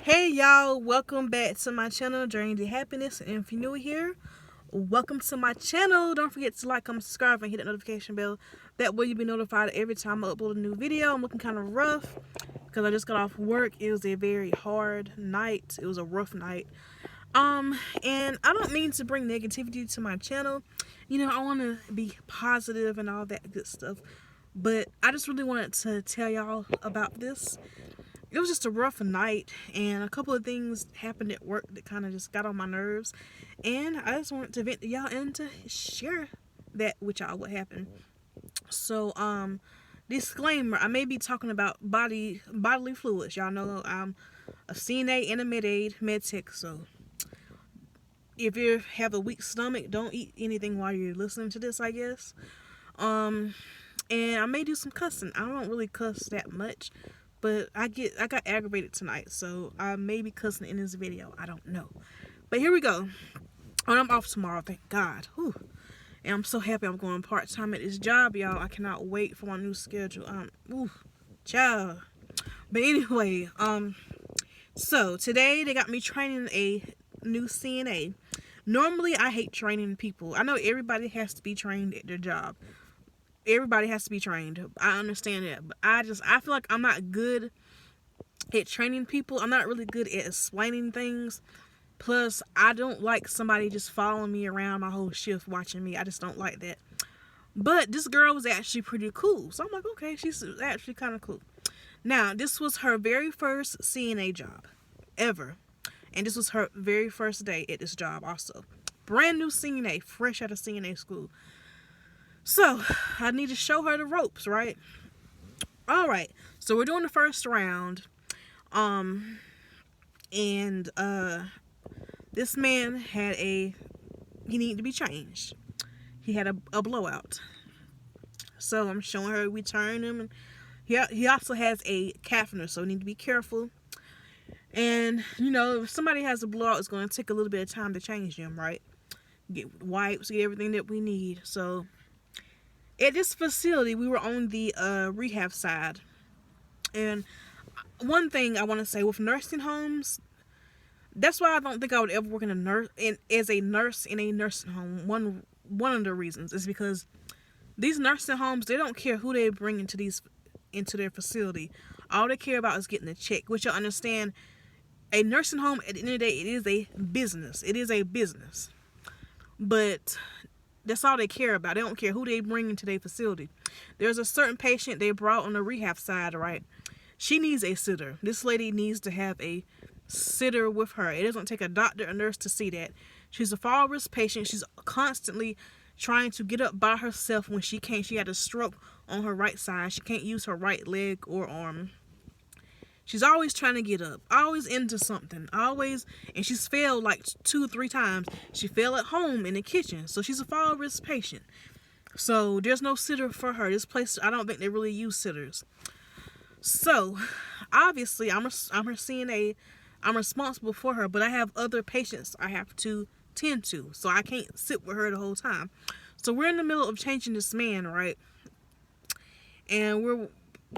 Hey y'all, welcome back to my channel, Journey to Happiness. And if you're new here, welcome to my channel. Don't forget to like, comment, subscribe, and hit that notification bell. That way you'll be notified every time I upload a new video. I'm looking kind of rough because I just got off work. It was a very hard night. It was a rough night. And I don't mean to bring negativity to my channel. You know, I want to be positive and all that good stuff. But I just really wanted to tell y'all about this. It was just a rough night, and a couple of things happened at work that kind of just got on my nerves, and I just wanted to vent to y'all and to share that with y'all what happened. So disclaimer, I may be talking about bodily fluids. Y'all know I'm a CNA and a Med-Aide med tech, so if you have a weak stomach, don't eat anything while you're listening to this, I guess. And I may do some cussing. I don't really cuss that much, but I got aggravated tonight, so I may be cussing in this video. I don't know. But here we go. And I'm off tomorrow, thank God. Whew. And I'm so happy I'm going part-time at this job, y'all. I cannot wait for my new schedule. Child. But anyway, so today they got me training a new CNA. Normally, I hate training people. I know everybody has to be trained at their job. Everybody has to be trained. I understand that. But I feel like I'm not good at training people. I'm not really good at explaining things. Plus, I don't like somebody just following me around my whole shift watching me. I just don't like that. But this girl was actually pretty cool. So I'm like, okay, she's actually kind of cool. Now, this was her very first CNA job ever. And this was her very first day at this job also. Brand new CNA, fresh out of CNA school. So, I need to show her the ropes, right? Alright, so we're doing the first round. This man had he needed to be changed. He had a blowout. So, I'm showing her, we turn him. And he also has a catheter, so we need to be careful. And, you know, if somebody has a blowout, it's going to take a little bit of time to change them, right? Get wipes, get everything that we need. So, at this facility, we were on the rehab side. And one thing I want to say with nursing homes, that's why I don't think I would ever work as a nurse in a nursing home. One of the reasons is because these nursing homes, they don't care who they bring into their facility. All they care about is getting a check. Which you'll understand, a nursing home, at the end of the day, it is a business. It is a business. But that's all they care about. They don't care who they bring into their facility. There's a certain patient they brought on the rehab side, right? She needs a sitter. This lady needs to have a sitter with her. It doesn't take a doctor or nurse to see that. She's a fall risk patient. She's constantly trying to get up by herself when she can't. She had a stroke on her right side. She can't use her right leg or arm. She's always trying to get up, always into something, always, and she's failed like 2 or 3 times. She fell at home in the kitchen, so she's a fall risk patient. So there's no sitter for her. This place, I don't think they really use sitters. So obviously, I'm her CNA. I'm responsible for her, but I have other patients I have to tend to, so I can't sit with her the whole time. So we're in the middle of changing this man, right? And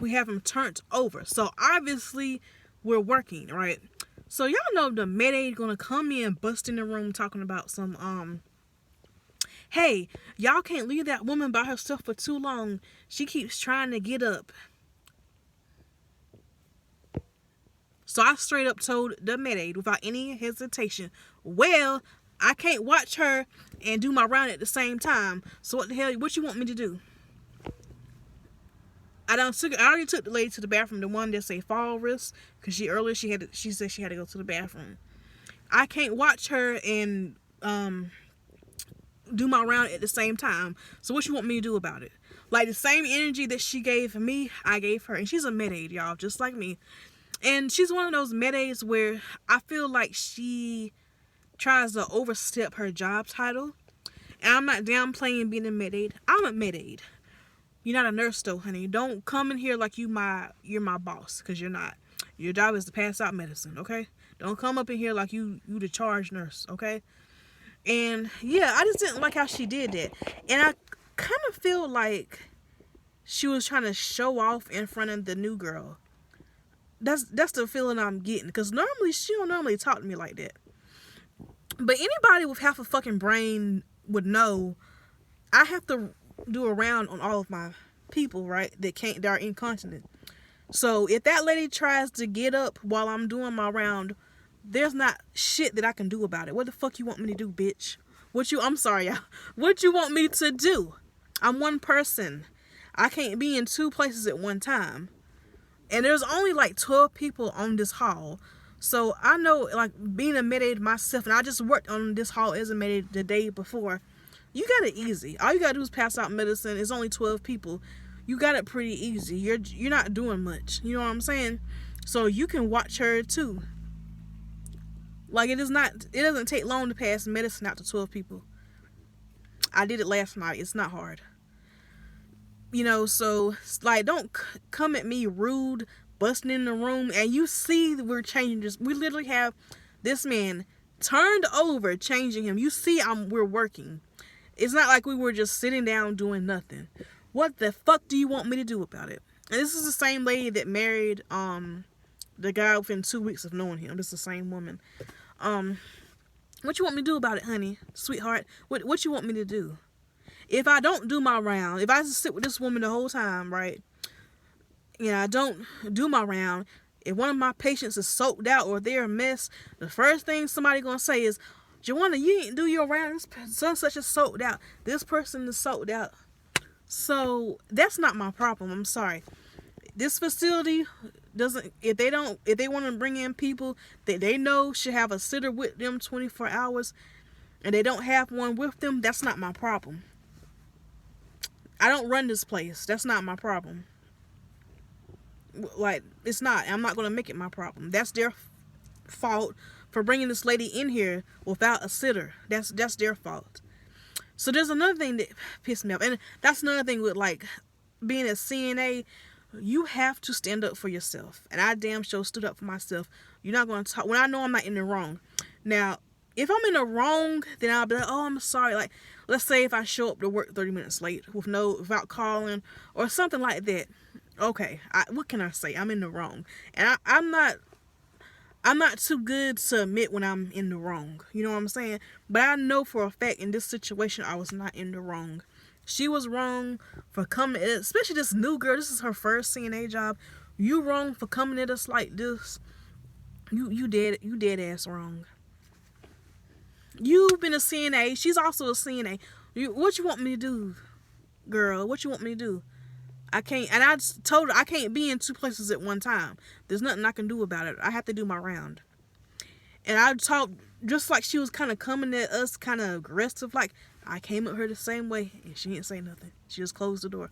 we have him turned over. So obviously we're working, right? So y'all know the Med-Aide gonna come in, bust in the room talking about some hey, y'all can't leave that woman by herself for too long. She keeps trying to get up. So I straight up told the Med-Aide without any hesitation, well, I can't watch her and do my round at the same time. So what the hell, what you want me to do? I already took the lady to the bathroom, the one that's a fall risk, because she said she had to go to the bathroom. I can't watch her and do my round at the same time. So what you want me to do about it? Like the same energy that she gave me, I gave her. And she's a Med-Aide, y'all, just like me. And she's one of those Med-Aides where I feel like she tries to overstep her job title. And I'm not downplaying being a Med-Aide. I'm a Med-Aide. You're not a nurse though, honey. Don't come in here like you're my boss, because you're not. Your job is to pass out medicine, okay? Don't come up in here like you the charge nurse, okay? And yeah, I just didn't like how she did that. And I kind of feel like she was trying to show off in front of the new girl. that's the feeling I'm getting. Because normally, she don't normally talk to me like that. But anybody with half a fucking brain would know I have to do a round on all of my people, right? That are incontinent. So if that lady tries to get up while I'm doing my round, there's not shit that I can do about it. What the fuck you want me to do, bitch? I'm sorry, y'all. What you want me to do? I'm one person. I can't be in two places at one time. And there's only like 12 people on this hall. So I know, like, being a Med-Aide myself, and I just worked on this hall as a Med-Aide the day before. You got it easy. All you gotta do is pass out medicine. It's only 12 people. You got it pretty easy. You're not doing much. You know what I'm saying? So you can watch her too. Like, it doesn't take long to pass medicine out to 12 people. I did it last night. It's not hard. You know, so, like, don't come at me rude, busting in the room, and you see that we're changing this. We literally have this man turned over, changing him. You see we're working. It's not like we were just sitting down doing nothing. What the fuck do you want me to do about it? And this is the same lady that married the guy within 2 weeks of knowing him. This is the same woman. What you want me to do about it, honey? Sweetheart, what you want me to do? If I don't do my round, if I just sit with this woman the whole time, right? You know, I don't do my round. If one of my patients is soaked out or they're a mess, the first thing somebody gonna say is, Joanna, you ain't do your round. This such is soaked out. This person is soaked out. So that's not my problem. I'm sorry. This facility doesn't. If they want to bring in people that they know should have a sitter with them 24 hours, and they don't have one with them, that's not my problem. I don't run this place. That's not my problem. Like, it's not. I'm not gonna make it my problem. That's their fault for bringing this lady in here without a sitter. That's their fault. So there's another thing that pissed me off, and that's another thing with, like, being a CNA. You have to stand up for yourself, and I damn sure stood up for myself. You're not going to talk when I know I'm not in the wrong. Now, if I'm in the wrong, then I'll be like, oh, I'm sorry. Like, let's say if I show up to work 30 minutes late without calling or something like that. Okay, what can I say? I'm in the wrong, and I'm not too good to admit when I'm in the wrong. You know what I'm saying? But I know for a fact in this situation, I was not in the wrong. She was wrong for coming, especially this new girl. This is her first CNA job. You wrong for coming at us like this. You dead ass wrong. You've been a CNA. She's also a CNA. What you want me to do, girl? What you want me to do? I can't, and I just told her I can't be in two places at one time. There's nothing I can do about it. I have to do my round. And I talked just like she was kind of coming at us, kind of aggressive. Like, I came at her the same way, and she didn't say nothing. She just closed the door.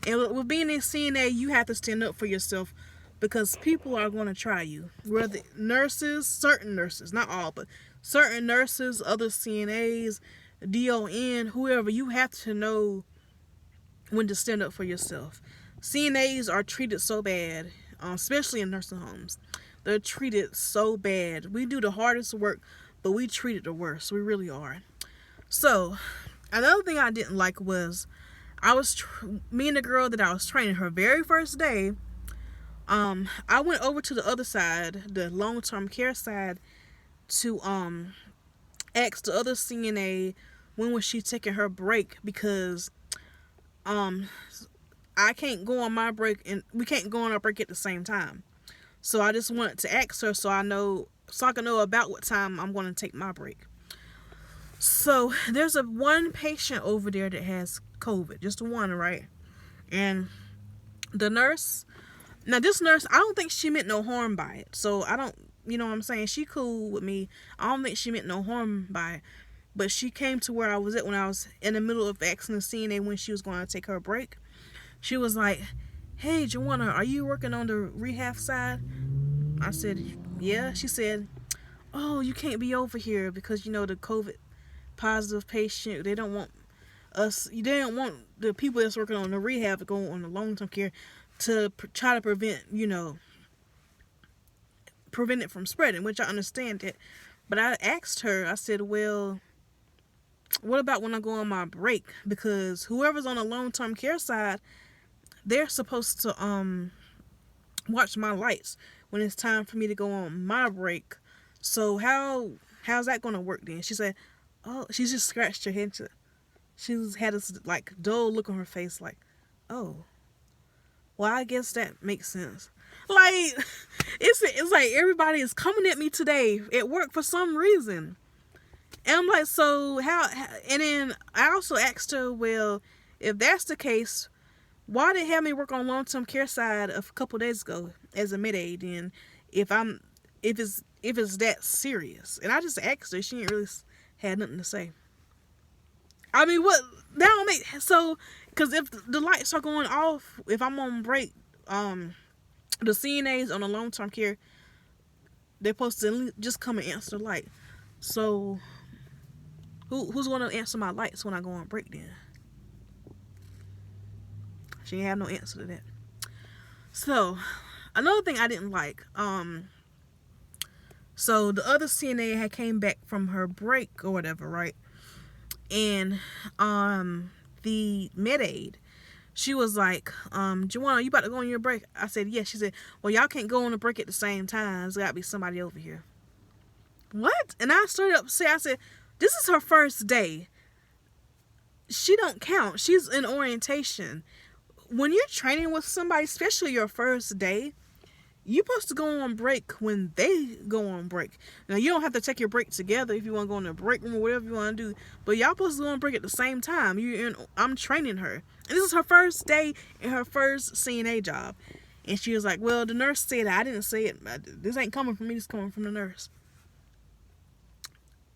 And with being in CNA, you have to stand up for yourself because people are going to try you. Whether nurses, certain nurses, not all, but certain nurses, other CNAs, DON, whoever, you have to know when to stand up for yourself. CNAs are treated so bad, especially in nursing homes. They're treated so bad. We do the hardest work, but we treat it the worst. We really are. So, another thing I didn't like was me and the girl that I was training, her very first day, I went over to the other side, the long-term care side, to ask the other CNA when was she taking her break, because I can't go on my break and we can't go on our break at the same time. So I just wanted to ask her so I can know about what time I'm going to take my break. So there's one patient over there that has COVID, just one, right? And the nurse, now this nurse, I don't think she meant no harm by it. So I don't, you know what I'm saying? She cool with me. I don't think she meant no harm by it. But she came to where I was at when I was in the middle of asking the CNA when she was going to take her break. She was like, hey, Joanna, are you working on the rehab side? I said, yeah. She said, oh, you can't be over here because, you know, the COVID positive patient, they don't want the people that's working on the rehab to go on the long-term care to try to prevent it from spreading, which I understand it. But I asked her, I said, well, what about when I go on my break? Because whoever's on the long-term care side, they're supposed to watch my lights when it's time for me to go on my break. So how's that gonna work then? She said, oh, she just scratched her head. She's had this like dull look on her face, like, oh, well, I guess that makes sense. Like, it's like everybody is coming at me today at work for some reason. And I'm like, so how, and then I also asked her, well, if that's the case, why did they have me work on long-term care side a couple days ago as a Med-Aide, and if it's that serious? And I just asked her, she ain't really had nothing to say. I mean, what, that don't make, so, because if the lights are going off, if I'm on break, the CNAs on the long-term care, they're supposed to just come and answer the light. So, who's going to answer my lights when I go on break then? She ain't have no answer to that. So, another thing I didn't like, so the other CNA had came back from her break or whatever, right? And the Med-Aide, she was like, Joanna, you about to go on your break? I said, yes. She said, well, y'all can't go on a break at the same time. There's got to be somebody over here. What? And I started up to say, I said, this is her first day. She don't count. She's in orientation. When you're training with somebody, especially your first day, you're supposed to go on break when they go on break. Now, you don't have to take your break together if you want to go in the break room or whatever you want to do. But y'all supposed to go on break at the same time. I'm training her. And this is her first day in her first CNA job. And she was like, well, the nurse said it. I didn't say it. This ain't coming from me. This is coming from the nurse.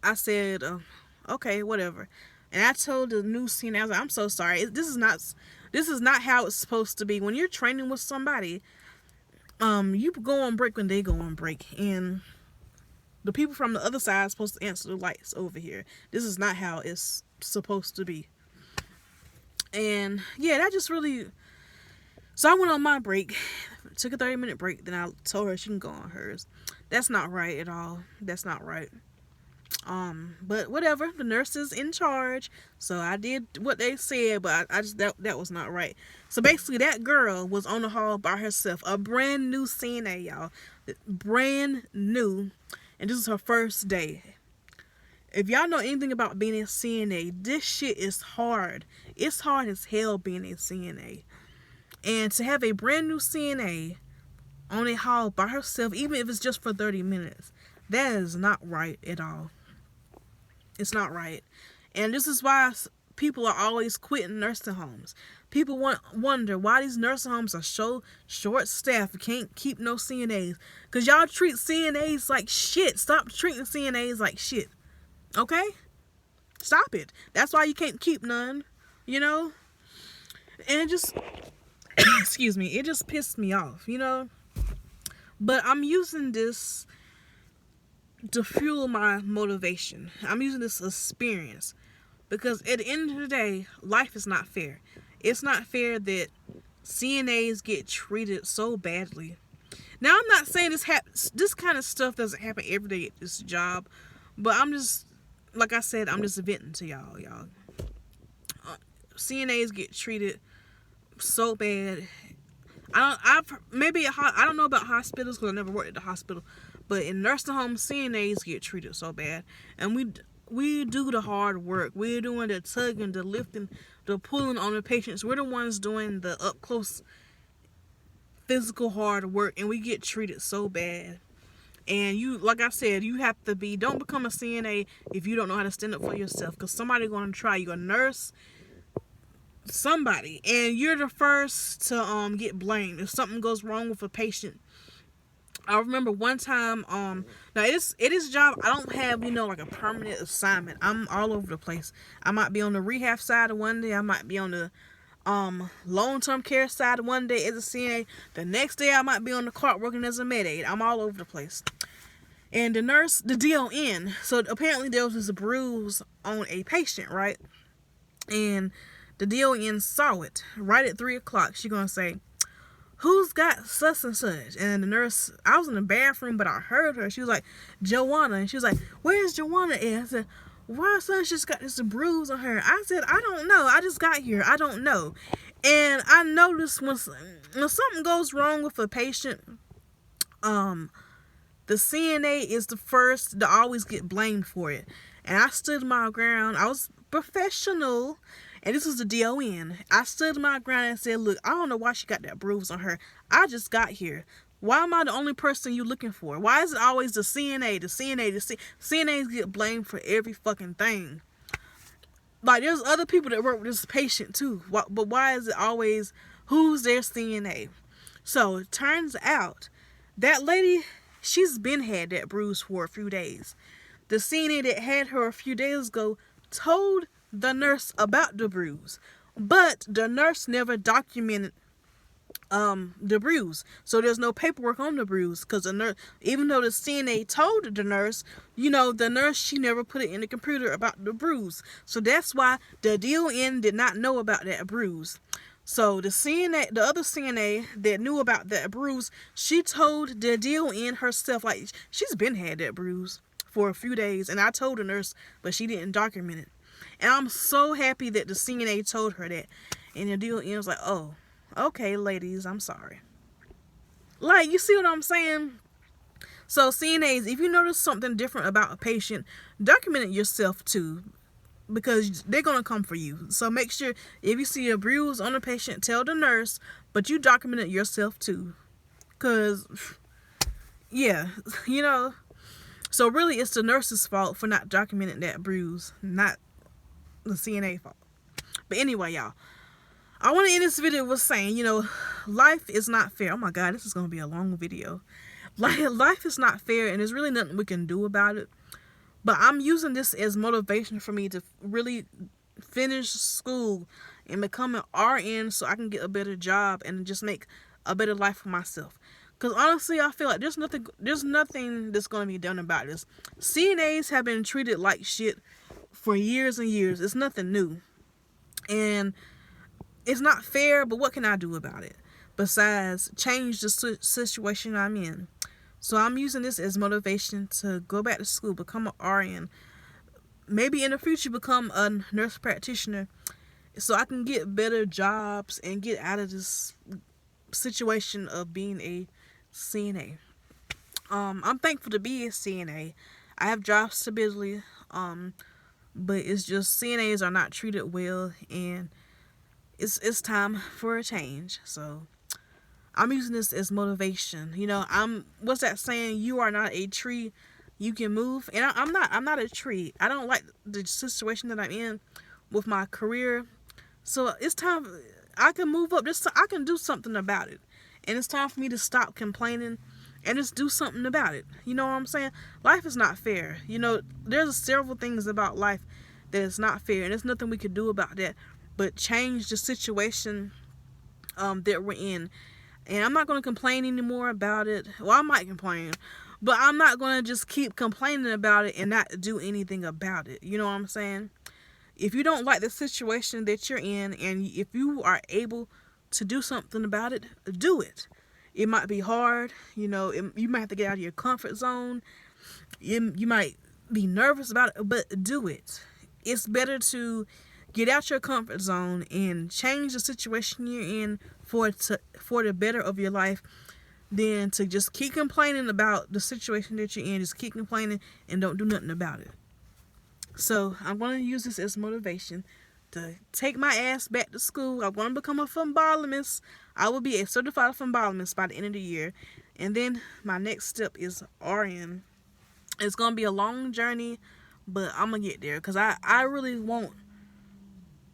I said, okay, whatever. And I told the new CNA, I was like, I'm so sorry. This is not how it's supposed to be. When you're training with somebody, you go on break when they go on break, and the people from the other side are supposed to answer the lights over here. This is not how it's supposed to be. And yeah, that just really, so I went on my break, took a 30-minute break, then I told her she can go on hers. That's not right at all. That's not right. But whatever, the nurse is in charge, so I did what they said, but I just, that was not right. So basically, that girl was on the hall by herself, a brand new CNA, y'all, brand new, and this is her first day. If y'all know anything about being a CNA, this shit is hard. It's hard as hell being a CNA, and to have a brand new CNA on a hall by herself, even if it's just for 30 minutes, that is not right at all. It's not right. And this is why people are always quitting nursing homes. People wonder why these nursing homes are so short-staffed, can't keep no CNAs. Because y'all treat CNAs like shit. Stop treating CNAs like shit. Okay? Stop it. That's why you can't keep none. You know? And just, excuse me, it just pissed me off, you know? But I'm using this to fuel my motivation. I'm using this experience because at the end of the day, life is not fair. It's not fair that CNAs get treated so badly. Now, I'm not saying this kind of stuff doesn't happen every day at this job, but I'm just, like I said, I'm just venting to y'all. CNAs get treated so bad. I don't know about hospitals because I never worked at the hospital. But in nursing homes, CNAs get treated so bad. And we do the hard work. We're doing the tugging, the lifting, the pulling on the patients. We're the ones doing the up-close physical hard work. And we get treated so bad. And you, like I said, you have to don't become a CNA if you don't know how to stand up for yourself. Because somebody's going to try you, a nurse, somebody. And you're the first to get blamed if something goes wrong with a patient. I remember one time, now it is job, I don't have, like a permanent assignment. I'm all over the place. I might be on the rehab side one day. I might be on the long-term care side one day as a CNA. The next day I might be on the clock working as a Med-Aide. I'm all over the place. And the nurse, the DON, so apparently there was this bruise on a patient, right? And the DON saw it right at 3 o'clock. She's going to say, who's got such and such? And the nurse, I was in the bathroom, but I heard her. She was like, Joanna. And she was like, where's Joanna at? I said, why son just got this bruise on her? I said, I don't know. I just got here. I don't know. And I noticed when something goes wrong with a patient, the CNA is the first to always get blamed for it. And I stood my ground. I was professional, and this was the DON. I stood my ground and said, look, I don't know why she got that bruise on her. I just got here. Why am I the only person you looking for? Why is it always the CNA, the CNA, CNAs get blamed for every fucking thing? Like, there's other people that work with this patient too. But why is it always who's their CNA? So it turns out that lady, she's been had that bruise for a few days. The CNA that had her a few days ago told the nurse about the bruise, but the nurse never documented the bruise. So there's no paperwork on the bruise, because the nurse, even though the CNA told the nurse, the nurse, she never put it in the computer about the bruise. So that's why the DON did not know about that bruise. So the CNA, the other CNA that knew about that bruise, she told the DON herself, like, she's been had that bruise for a few days, and I told the nurse, but she didn't document it. And I'm so happy that the CNA told her that. And the DON was like, oh, okay, ladies, I'm sorry. Like, you see what I'm saying? So CNAs, if you notice something different about a patient, document it yourself too, because they're going to come for you. So make sure if you see a bruise on a patient, tell the nurse, but you document it yourself too. Because, yeah, so really it's the nurse's fault for not documenting that bruise, not the CNA fault. But anyway, y'all, I want to end this video with saying, life is not fair. Oh my God, this is going to be a long video. Life is not fair, and there's really nothing we can do about it. But I'm using this as motivation for me to really finish school and become an RN so I can get a better job and just make a better life for myself. Because honestly, I feel like there's nothing that's going to be done about this. CNAs have been treated like shit for years and years. It's nothing new. And it's not fair, but what can I do about it besides change the situation I'm in? So I'm using this as motivation to go back to school, become an RN, maybe in the future become a nurse practitioner, so I can get better jobs and get out of this situation of being a CNA. I'm thankful to be a CNA. I have job stability, but it's just CNAs are not treated well, and it's time for a change. So I'm using this as motivation. What's that saying? You are not a tree, you can move. And I'm not a tree. I don't like the situation that I'm in with my career. So it's time I can move up. I can do something about it. And it's time for me to stop complaining and just do something about it. You know what I'm saying? Life is not fair. There's several things about life that is not fair, and there's nothing we can do about that but change the situation that we're in. And I'm not going to complain anymore about it. Well, I might complain, but I'm not going to just keep complaining about it and not do anything about it. You know what I'm saying? If you don't like the situation that you're in, and if you are able to do something about it, do it. It might be hard. You might have to get out of your comfort zone. You might be nervous about it, but do it. It's better to get out your comfort zone and change the situation you're in for the better of your life, than to just keep complaining about the situation that you're in. Just keep complaining and don't do nothing about it. So I'm going to use this as motivation to take my ass back to school. I want to become a phlebotomist. I will be a certified phlebotomist by the end of the year. And then my next step is RN. It's going to be a long journey, but I'm going to get there, because I really want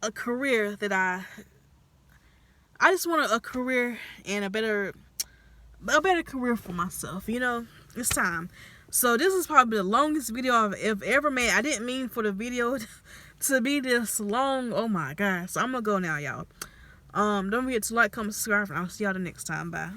a career that I just want a career and a better career for myself. It's time. So this is probably the longest video I've ever made. I didn't mean for the video to be this long. Oh my God. So I'm gonna go now, y'all. Don't forget to like, comment, subscribe, and I'll see y'all the next time. Bye.